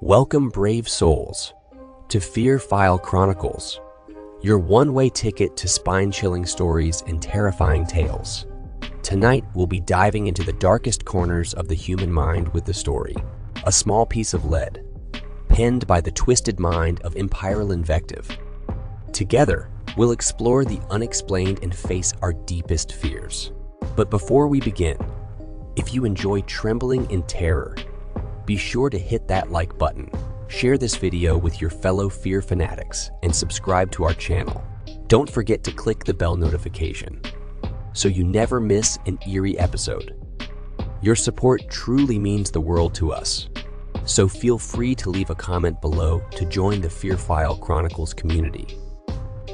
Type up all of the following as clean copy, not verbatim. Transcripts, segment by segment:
Welcome, brave souls, to Fear File Chronicles, your one-way ticket to spine-chilling stories and terrifying tales. Tonight, we'll be diving into the darkest corners of the human mind with the story, A Small Piece of Lead, penned by the twisted mind of EmpyrealInvective. Together, we'll explore the unexplained and face our deepest fears. But before we begin, if you enjoy trembling in terror, be sure to hit that like button, share this video with your fellow fear fanatics, and subscribe to our channel. Don't forget to click the bell notification so you never miss an eerie episode. Your support truly means the world to us, so feel free to leave a comment below to join the Fear File Chronicles community.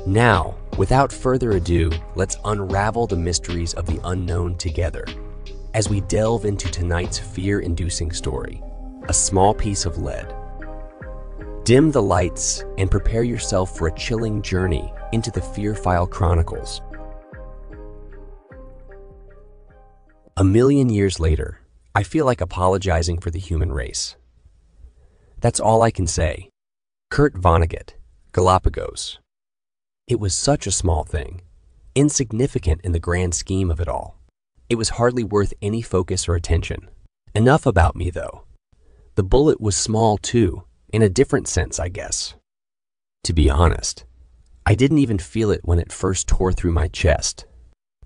Now, without further ado, let's unravel the mysteries of the unknown together as we delve into tonight's fear-inducing story, A Small Piece of Lead. Dim the lights and prepare yourself for a chilling journey into the Fear File Chronicles. A million years later, I feel like apologizing for the human race. That's all I can say. Kurt Vonnegut, Galapagos. It was such a small thing, insignificant in the grand scheme of it all. It was hardly worth any focus or attention. Enough about me, though. The bullet was small, too, in a different sense, I guess. To be honest, I didn't even feel it when it first tore through my chest.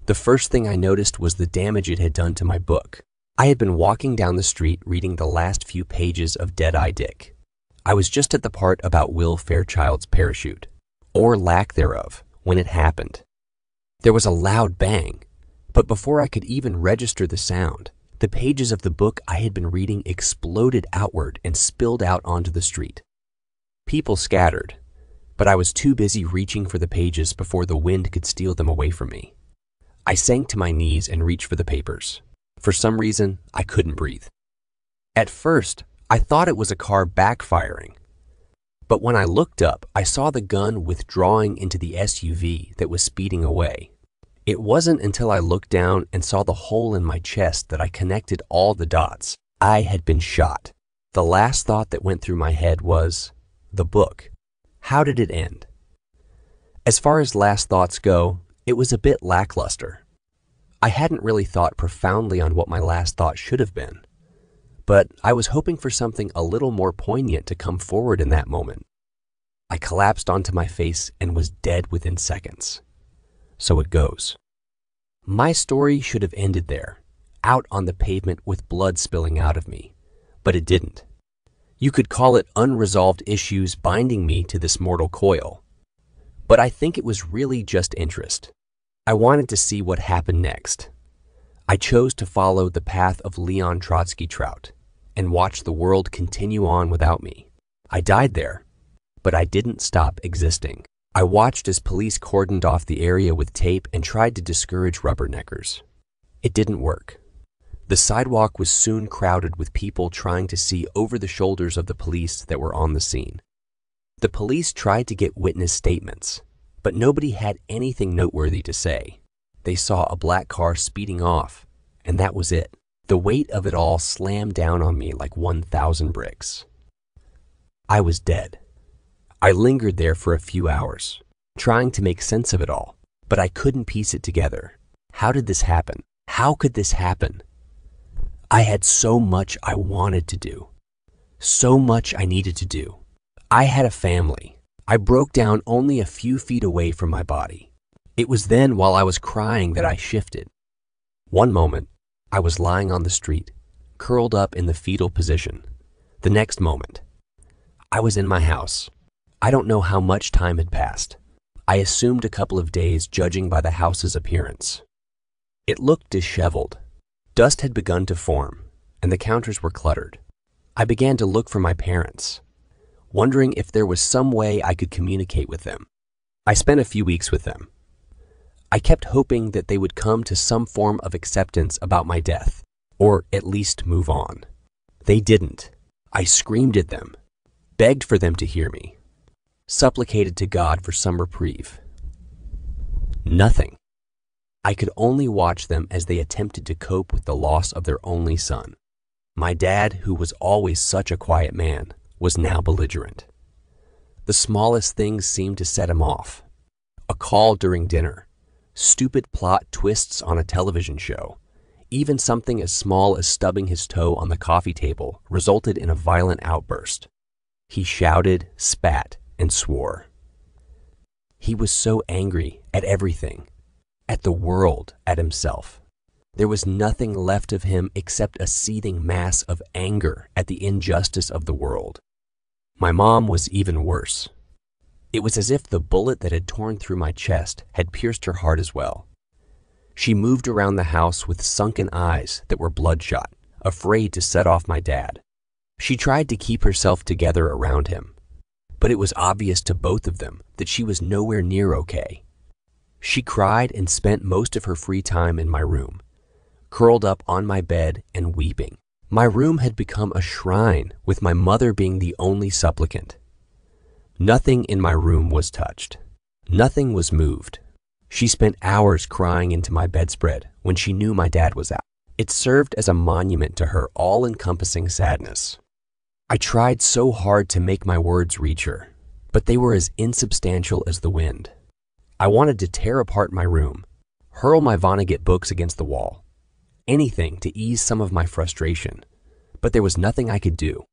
The first thing I noticed was the damage it had done to my book. I had been walking down the street reading the last few pages of Dead-Eye Dick. I was just at the part about Will Fairchild's parachute, or lack thereof, when it happened. There was a loud bang, but before I could even register the sound, the pages of the book I had been reading exploded outward and spilled out onto the street. People scattered, but I was too busy reaching for the pages before the wind could steal them away from me. I sank to my knees and reached for the papers. For some reason, I couldn't breathe. At first, I thought it was a car backfiring, but when I looked up, I saw the gun withdrawing into the SUV that was speeding away. It wasn't until I looked down and saw the hole in my chest that I connected all the dots. I had been shot. The last thought that went through my head was, the book. How did it end? As far as last thoughts go, it was a bit lackluster. I hadn't really thought profoundly on what my last thought should have been, but I was hoping for something a little more poignant to come forward in that moment. I collapsed onto my face and was dead within seconds. So it goes. My story should have ended there, out on the pavement with blood spilling out of me, but it didn't. You could call it unresolved issues binding me to this mortal coil, but I think it was really just interest. I wanted to see what happened next. I chose to follow the path of Leon Trotsky Trout and watch the world continue on without me. I died there, but I didn't stop existing. I watched as police cordoned off the area with tape and tried to discourage rubberneckers. It didn't work. The sidewalk was soon crowded with people trying to see over the shoulders of the police that were on the scene. The police tried to get witness statements, but nobody had anything noteworthy to say. They saw a black car speeding off, and that was it. The weight of it all slammed down on me like 1,000 bricks. I was dead. I lingered there for a few hours, trying to make sense of it all, but I couldn't piece it together. How did this happen? How could this happen? I had so much I wanted to do, so much I needed to do. I had a family. I broke down only a few feet away from my body. It was then, while I was crying, that I shifted. One moment, I was lying on the street, curled up in the fetal position. The next moment, I was in my house. I don't know how much time had passed. I assumed a couple of days, judging by the house's appearance. It looked disheveled. Dust had begun to form, and the counters were cluttered. I began to look for my parents, wondering if there was some way I could communicate with them. I spent a few weeks with them. I kept hoping that they would come to some form of acceptance about my death, or at least move on. They didn't. I screamed at them, begged for them to hear me, supplicated to God for some reprieve. Nothing. I could only watch them as they attempted to cope with the loss of their only son. My dad, who was always such a quiet man, was now belligerent. The smallest things seemed to set him off. A call during dinner, stupid plot twists on a television show, even something as small as stubbing his toe on the coffee table resulted in a violent outburst. He shouted, spat, and swore. He was so angry at everything, at the world, at himself. There was nothing left of him except a seething mass of anger at the injustice of the world. My mom was even worse. It was as if the bullet that had torn through my chest had pierced her heart as well. She moved around the house with sunken eyes that were bloodshot, afraid to set off my dad. She tried to keep herself together around him, but it was obvious to both of them that she was nowhere near okay. She cried and spent most of her free time in my room, curled up on my bed and weeping. My room had become a shrine, with my mother being the only supplicant. Nothing in my room was touched. Nothing was moved. She spent hours crying into my bedspread when she knew my dad was out. It served as a monument to her all-encompassing sadness. I tried so hard to make my words reach her, but they were as insubstantial as the wind. I wanted to tear apart my room, hurl my Vonnegut books against the wall, anything to ease some of my frustration, but there was nothing I could do.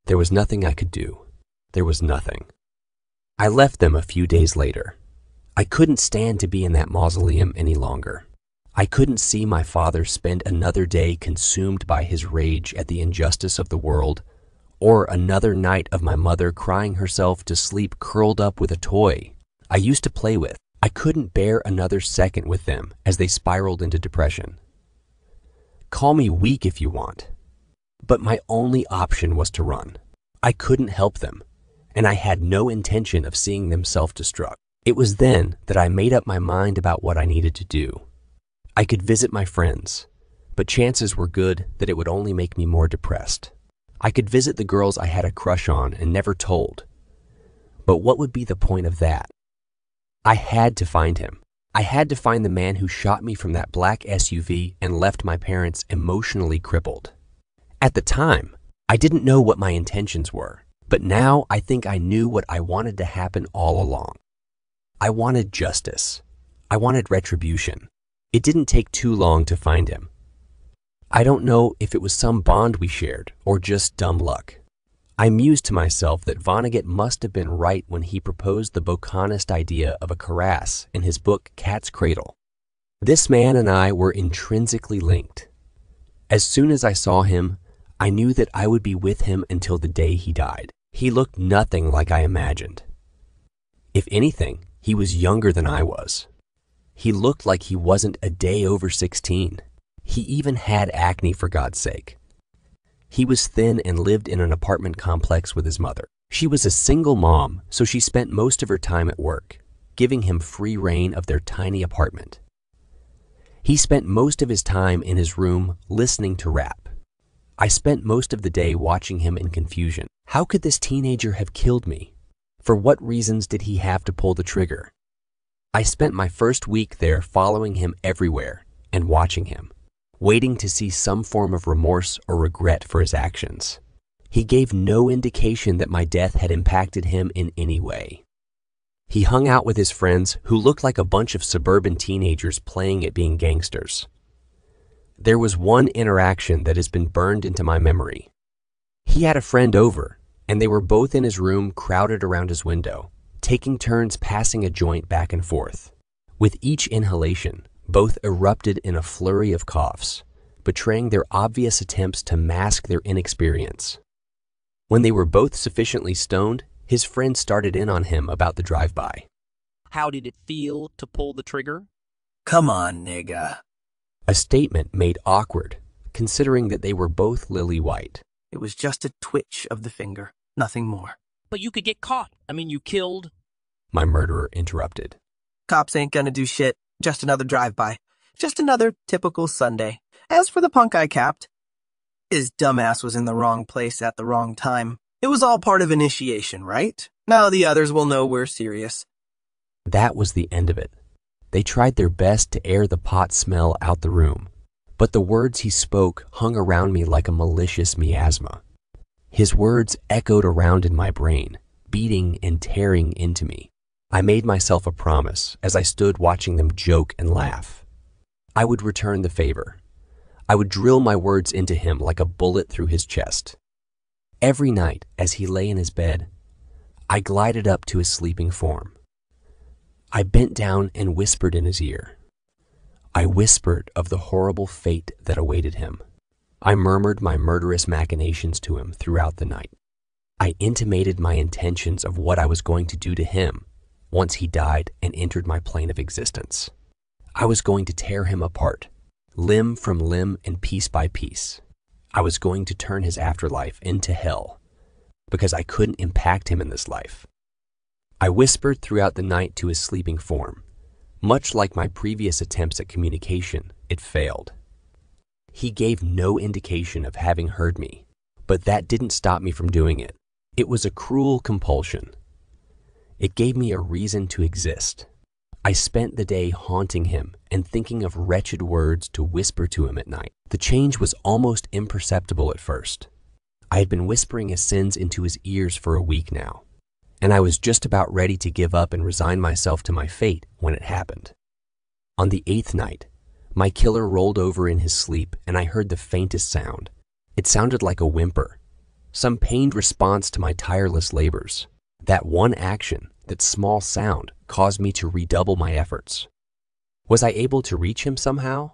There was nothing I could do. There was nothing. I left them a few days later. I couldn't stand to be in that mausoleum any longer. I couldn't see my father spend another day consumed by his rage at the injustice of the world, or another night of my mother crying herself to sleep curled up with a toy I used to play with. I couldn't bear another second with them as they spiraled into depression. Call me weak if you want, but my only option was to run. I couldn't help them, and I had no intention of seeing them self-destruct. It was then that I made up my mind about what I needed to do. I could visit my friends, but chances were good that it would only make me more depressed. I could visit the girls I had a crush on and never told. But what would be the point of that? I had to find him. I had to find the man who shot me from that black SUV and left my parents emotionally crippled. At the time, I didn't know what my intentions were, but now I think I knew what I wanted to happen all along. I wanted justice. I wanted retribution. It didn't take too long to find him. I don't know if it was some bond we shared or just dumb luck. I mused to myself that Vonnegut must have been right when he proposed the bocanist idea of a cuirass in his book Cat's Cradle. This man and I were intrinsically linked. As soon as I saw him, I knew that I would be with him until the day he died. He looked nothing like I imagined. If anything, he was younger than I was. He looked like he wasn't a day over 16. He even had acne, for God's sake. He was thin and lived in an apartment complex with his mother. She was a single mom, so she spent most of her time at work, giving him free rein of their tiny apartment. He spent most of his time in his room listening to rap. I spent most of the day watching him in confusion. How could this teenager have killed me? For what reasons did he have to pull the trigger? I spent my first week there following him everywhere and watching him, waiting to see some form of remorse or regret for his actions. He gave no indication that my death had impacted him in any way. He hung out with his friends who looked like a bunch of suburban teenagers playing at being gangsters. There was one interaction that has been burned into my memory. He had a friend over, and they were both in his room crowded around his window, taking turns passing a joint back and forth. With each inhalation, both erupted in a flurry of coughs, betraying their obvious attempts to mask their inexperience. When they were both sufficiently stoned, his friend started in on him about the drive-by. How did it feel to pull the trigger? Come on, nigga. A statement made awkward, considering that they were both lily white. It was just a twitch of the finger, nothing more. But you could get caught. You killed. My murderer interrupted. Cops ain't gonna do shit. Just another drive-by. Just another typical Sunday. As for the punk I capped, his dumbass was in the wrong place at the wrong time. It was all part of initiation, right? Now the others will know we're serious. That was the end of it. They tried their best to air the pot smell out the room, but the words he spoke hung around me like a malicious miasma. His words echoed around in my brain, beating and tearing into me. I made myself a promise as I stood watching them joke and laugh. I would return the favor. I would drill my words into him like a bullet through his chest. Every night, as he lay in his bed, I glided up to his sleeping form. I bent down and whispered in his ear. I whispered of the horrible fate that awaited him. I murmured my murderous machinations to him throughout the night. I intimated my intentions of what I was going to do to him once he died and entered my plane of existence. I was going to tear him apart, limb from limb and piece by piece. I was going to turn his afterlife into hell because I couldn't impact him in this life. I whispered throughout the night to his sleeping form. Much like my previous attempts at communication, it failed. He gave no indication of having heard me, but that didn't stop me from doing it. It was a cruel compulsion. It gave me a reason to exist. I spent the day haunting him and thinking of wretched words to whisper to him at night. The change was almost imperceptible at first. I had been whispering his sins into his ears for a week now, and I was just about ready to give up and resign myself to my fate when it happened. On the 8th night, my killer rolled over in his sleep and I heard the faintest sound. It sounded like a whimper, some pained response to my tireless labors. That one action, that small sound, caused me to redouble my efforts. Was I able to reach him somehow?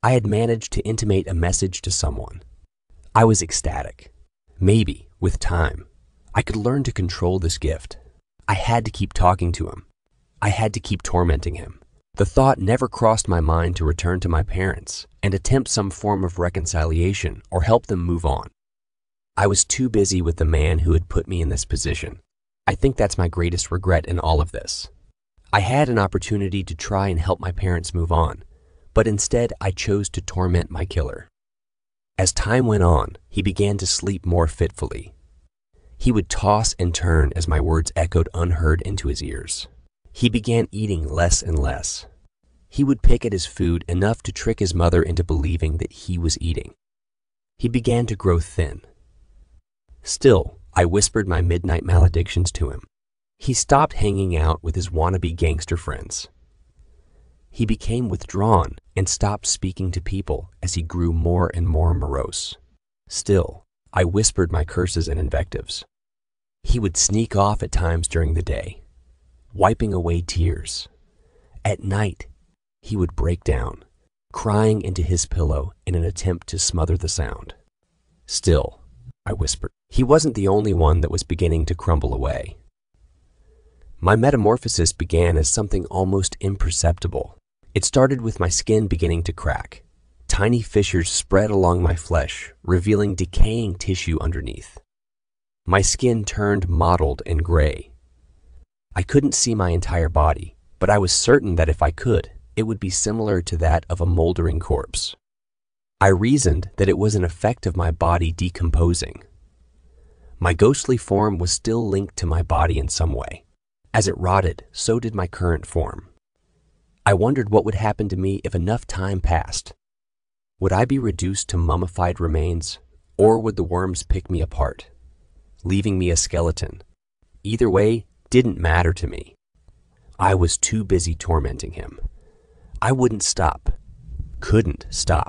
I had managed to intimate a message to someone. I was ecstatic. Maybe, with time, I could learn to control this gift. I had to keep talking to him. I had to keep tormenting him. The thought never crossed my mind to return to my parents and attempt some form of reconciliation or help them move on. I was too busy with the man who had put me in this position. I think that's my greatest regret in all of this. I had an opportunity to try and help my parents move on, but instead I chose to torment my killer. As time went on, he began to sleep more fitfully. He would toss and turn as my words echoed unheard into his ears. He began eating less and less. He would pick at his food enough to trick his mother into believing that he was eating. He began to grow thin. Still, I whispered my midnight maledictions to him. He stopped hanging out with his wannabe gangster friends. He became withdrawn and stopped speaking to people as he grew more and more morose. Still, I whispered my curses and invectives. He would sneak off at times during the day, wiping away tears. At night, he would break down, crying into his pillow in an attempt to smother the sound. Still, I whispered. He wasn't the only one that was beginning to crumble away. My metamorphosis began as something almost imperceptible. It started with my skin beginning to crack. Tiny fissures spread along my flesh, revealing decaying tissue underneath. My skin turned mottled and gray. I couldn't see my entire body, but I was certain that if I could, it would be similar to that of a moldering corpse. I reasoned that it was an effect of my body decomposing. My ghostly form was still linked to my body in some way. As it rotted, so did my current form. I wondered what would happen to me if enough time passed. Would I be reduced to mummified remains, or would the worms pick me apart, leaving me a skeleton? Either way didn't matter to me. I was too busy tormenting him. I wouldn't stop, couldn't stop.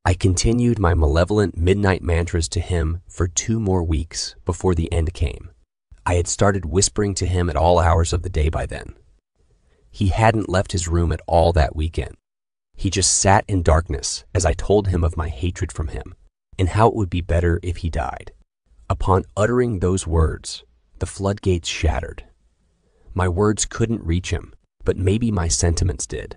I continued my malevolent midnight mantras to him for 2 more weeks before the end came. I had started whispering to him at all hours of the day by then. He hadn't left his room at all that weekend. He just sat in darkness as I told him of my hatred from him and how it would be better if he died. Upon uttering those words, the floodgates shattered. My words couldn't reach him, but maybe my sentiments did.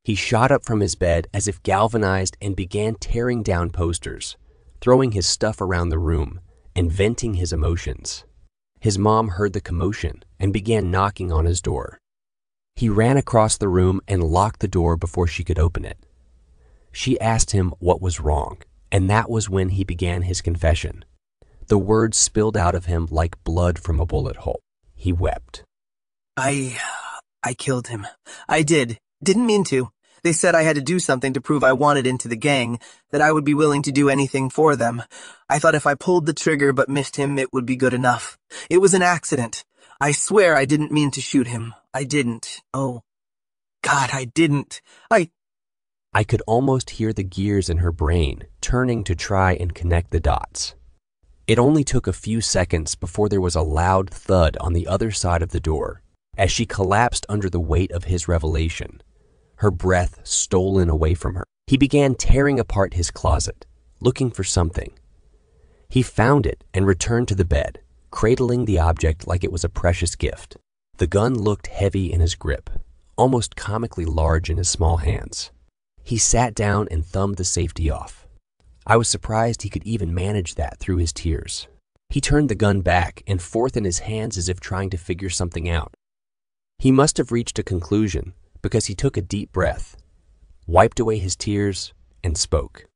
He shot up from his bed as if galvanized and began tearing down posters, throwing his stuff around the room, and venting his emotions. His mom heard the commotion and began knocking on his door. He ran across the room and locked the door before she could open it. She asked him what was wrong, and that was when he began his confession. The words spilled out of him like blood from a bullet hole. He wept. I killed him. I did. Didn't mean to. They said I had to do something to prove I wanted into the gang, that I would be willing to do anything for them. I thought if I pulled the trigger but missed him, it would be good enough. It was an accident. I swear I didn't mean to shoot him. I didn't. Oh, God, I didn't. I could almost hear the gears in her brain turning to try and connect the dots. It only took a few seconds before there was a loud thud on the other side of the door as she collapsed under the weight of his revelation, her breath stolen away from her. He began tearing apart his closet, looking for something. He found it and returned to the bed, cradling the object like it was a precious gift. The gun looked heavy in his grip, almost comically large in his small hands. He sat down and thumbed the safety off. I was surprised he could even manage that through his tears. He turned the gun back and forth in his hands as if trying to figure something out. He must have reached a conclusion because he took a deep breath, wiped away his tears, and spoke.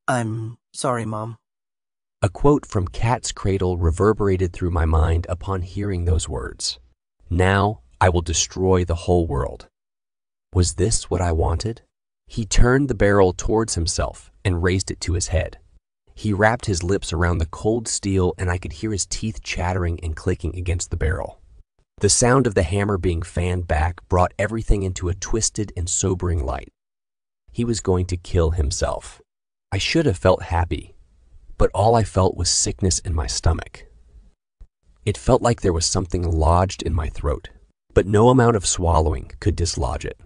I'm sorry, Mom. A quote from Cat's Cradle reverberated through my mind upon hearing those words. Now I will destroy the whole world. Was this what I wanted? He turned the barrel towards himself and raised it to his head. He wrapped his lips around the cold steel and I could hear his teeth chattering and clicking against the barrel. The sound of the hammer being fanned back brought everything into a twisted and sobering light. He was going to kill himself. I should have felt happy, but all I felt was sickness in my stomach. It felt like there was something lodged in my throat, but no amount of swallowing could dislodge it.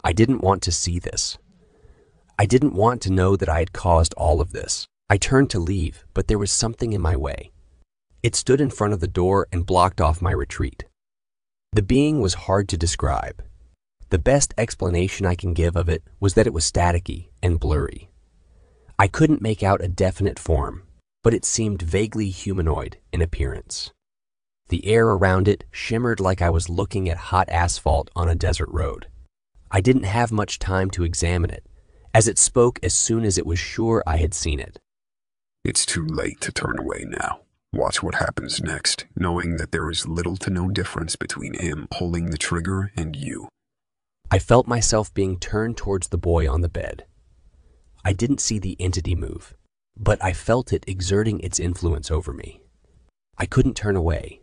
I didn't want to see this. I didn't want to know that I had caused all of this. I turned to leave, but there was something in my way. It stood in front of the door and blocked off my retreat. The being was hard to describe. The best explanation I can give of it was that it was staticky and blurry. I couldn't make out a definite form, but it seemed vaguely humanoid in appearance. The air around it shimmered like I was looking at hot asphalt on a desert road. I didn't have much time to examine it, as it spoke as soon as it was sure I had seen it. It's too late to turn away now. Watch what happens next, knowing that there is little to no difference between him pulling the trigger and you. I felt myself being turned towards the boy on the bed. I didn't see the entity move, but I felt it exerting its influence over me. I couldn't turn away.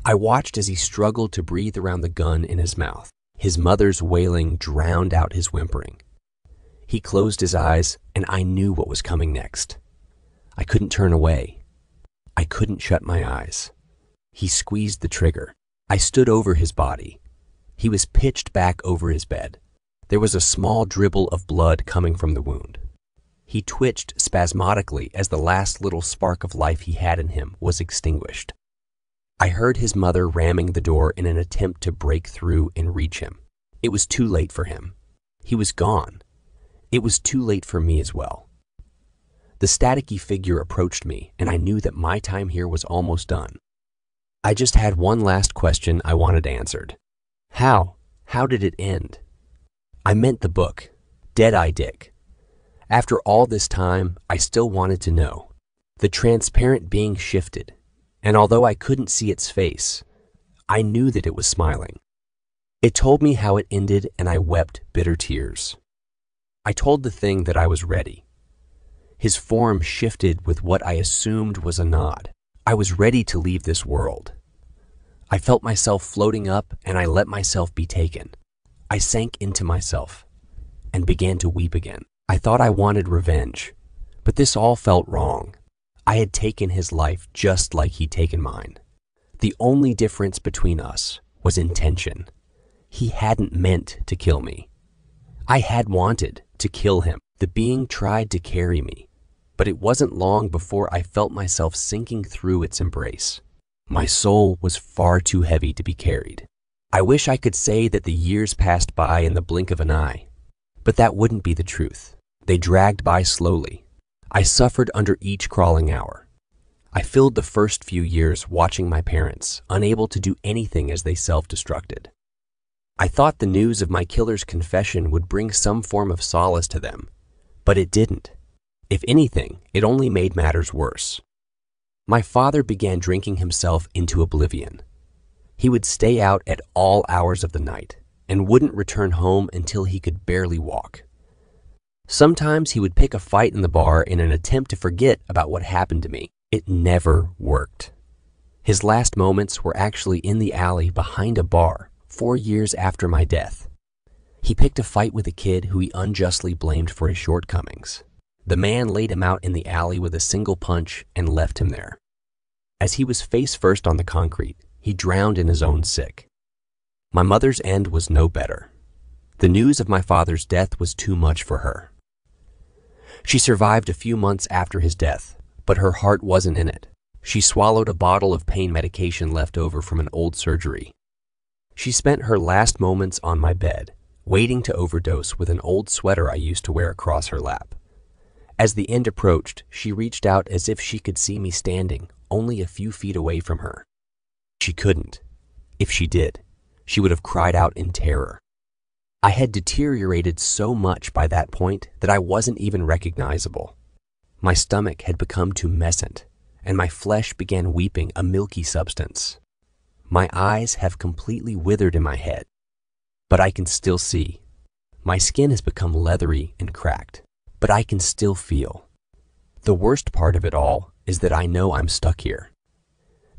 I watched as he struggled to breathe around the gun in his mouth. His mother's wailing drowned out his whimpering. He closed his eyes, and I knew what was coming next. I couldn't turn away. I couldn't shut my eyes. He squeezed the trigger. I stood over his body. He was pitched back over his bed. There was a small dribble of blood coming from the wound. He twitched spasmodically as the last little spark of life he had in him was extinguished. I heard his mother ramming the door in an attempt to break through and reach him. It was too late for him. He was gone. It was too late for me as well. The staticky figure approached me, and I knew that my time here was almost done. I just had one last question I wanted answered. How? How did it end? I meant the book, Dead-Eye Dick. After all this time, I still wanted to know. The transparent being shifted, and although I couldn't see its face, I knew that it was smiling. It told me how it ended, and I wept bitter tears. I told the thing that I was ready. His form shifted with what I assumed was a nod. I was ready to leave this world. I felt myself floating up, and I let myself be taken. I sank into myself and began to weep again. I thought I wanted revenge, but this all felt wrong. I had taken his life just like he'd taken mine. The only difference between us was intention. He hadn't meant to kill me. I had wanted to kill him. The being tried to carry me, but it wasn't long before I felt myself sinking through its embrace. My soul was far too heavy to be carried. I wish I could say that the years passed by in the blink of an eye, but that wouldn't be the truth. They dragged by slowly. I suffered under each crawling hour. I filled the first few years watching my parents, unable to do anything as they self-destructed. I thought the news of my killer's confession would bring some form of solace to them, but it didn't. If anything, it only made matters worse. My father began drinking himself into oblivion. He would stay out at all hours of the night, and wouldn't return home until he could barely walk. Sometimes he would pick a fight in the bar in an attempt to forget about what happened to me. It never worked. His last moments were actually in the alley behind a bar 4 years after my death. He picked a fight with a kid who he unjustly blamed for his shortcomings. The man laid him out in the alley with a single punch and left him there. As he was face first on the concrete, he drowned in his own sick. My mother's end was no better. The news of my father's death was too much for her. She survived a few months after his death, but her heart wasn't in it. She swallowed a bottle of pain medication left over from an old surgery. She spent her last moments on my bed, waiting to overdose with an old sweater I used to wear across her lap. As the end approached, she reached out as if she could see me standing only a few feet away from her. She couldn't. If she did, she would have cried out in terror. I had deteriorated so much by that point that I wasn't even recognizable. My stomach had become tumescent, and my flesh began weeping a milky substance. My eyes have completely withered in my head, but I can still see. My skin has become leathery and cracked, but I can still feel. The worst part of it all is that I know I'm stuck here.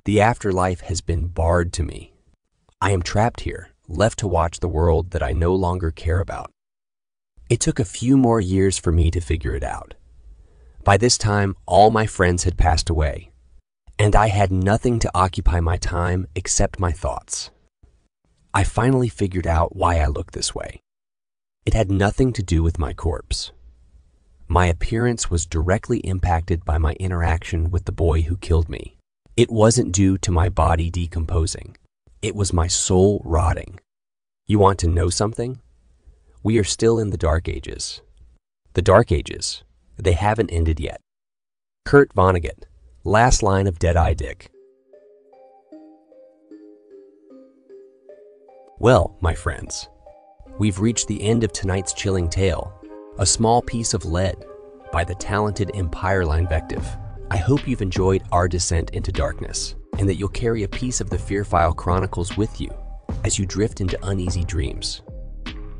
The afterlife has been barred to me. I am trapped here, left to watch the world that I no longer care about. It took a few more years for me to figure it out. By this time, all my friends had passed away, and I had nothing to occupy my time except my thoughts. I finally figured out why I looked this way. It had nothing to do with my corpse. My appearance was directly impacted by my interaction with the boy who killed me. It wasn't due to my body decomposing. It was my soul rotting. You want to know something? We are still in the Dark Ages. The Dark Ages, they haven't ended yet. Kurt Vonnegut, last line of Dead-Eye Dick. Well, my friends, we've reached the end of tonight's chilling tale, A Small Piece of Lead by the talented EmpyrealInvective. I hope you've enjoyed our descent into darkness, and that you'll carry a piece of the Fear File Chronicles with you as you drift into uneasy dreams.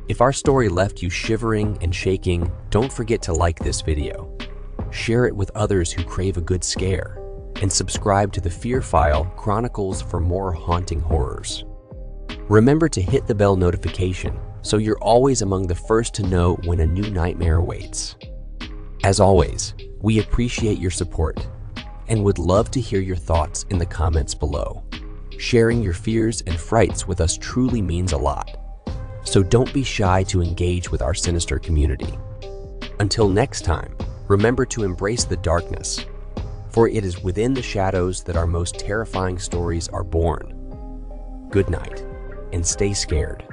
If our story left you shivering and shaking, don't forget to like this video, share it with others who crave a good scare, and subscribe to the Fear File Chronicles for more haunting horrors. Remember to hit the bell notification so you're always among the first to know when a new nightmare awaits. As always, we appreciate your support and would love to hear your thoughts in the comments below. Sharing your fears and frights with us truly means a lot, so don't be shy to engage with our sinister community. Until next time, remember to embrace the darkness, for it is within the shadows that our most terrifying stories are born. Good night, and stay scared.